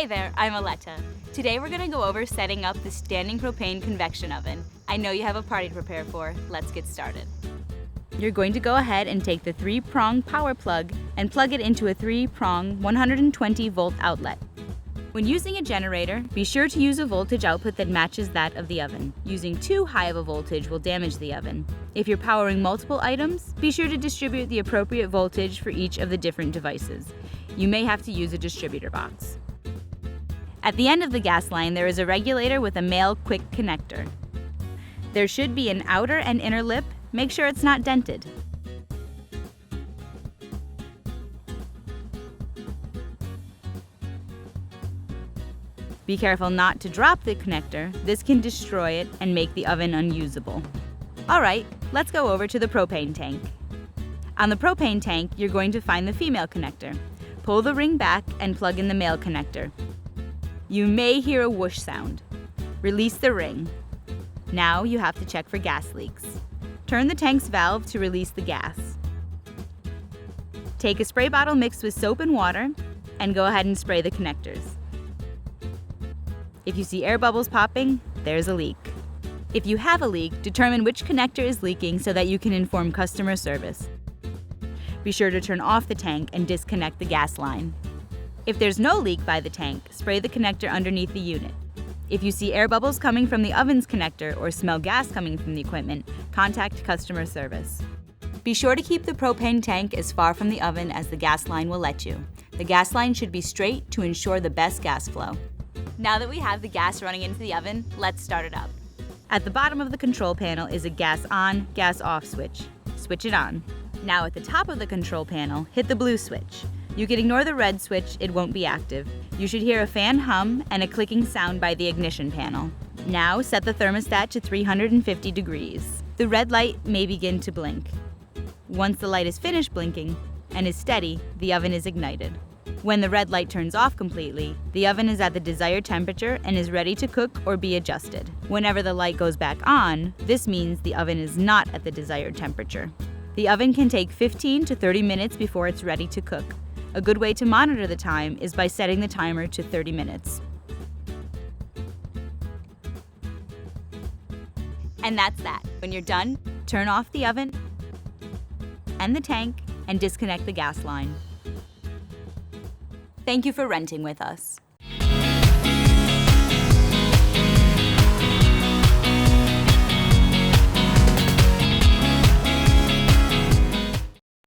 Hey there, I'm Aletta. Today we're gonna go over setting up the standing propane convection oven. I know you have a party to prepare for. Let's get started. You're going to go ahead and take the 3-prong power plug and plug it into a 3-prong 120-volt outlet. When using a generator, be sure to use a voltage output that matches that of the oven. Using too high of a voltage will damage the oven. If you're powering multiple items, be sure to distribute the appropriate voltage for each of the different devices. You may have to use a distributor box. At the end of the gas line, there is a regulator with a male quick connector. There should be an outer and inner lip. Make sure it's not dented. Be careful not to drop the connector. This can destroy it and make the oven unusable. Alright, let's go over to the propane tank. On the propane tank, you're going to find the female connector. Pull the ring back and plug in the male connector. You may hear a whoosh sound. Release the ring. Now you have to check for gas leaks. Turn the tank's valve to release the gas. Take a spray bottle mixed with soap and water and go ahead and spray the connectors. If you see air bubbles popping, there's a leak. If you have a leak, determine which connector is leaking so that you can inform customer service. Be sure to turn off the tank and disconnect the gas line. If there's no leak by the tank, spray the connector underneath the unit. If you see air bubbles coming from the oven's connector or smell gas coming from the equipment, contact customer service. Be sure to keep the propane tank as far from the oven as the gas line will let you. The gas line should be straight to ensure the best gas flow. Now that we have the gas running into the oven, let's start it up. At the bottom of the control panel is a gas on, gas off switch. Switch it on. Now at the top of the control panel, hit the blue switch. You can ignore the red switch, it won't be active. You should hear a fan hum and a clicking sound by the ignition panel. Now set the thermostat to 350 degrees. The red light may begin to blink. Once the light is finished blinking and is steady, the oven is ignited. When the red light turns off completely, the oven is at the desired temperature and is ready to cook or be adjusted. Whenever the light goes back on, this means the oven is not at the desired temperature. The oven can take 15 to 30 minutes before it's ready to cook. A good way to monitor the time is by setting the timer to 30 minutes. And that's that. When you're done, turn off the oven and the tank and disconnect the gas line. Thank you for renting with us.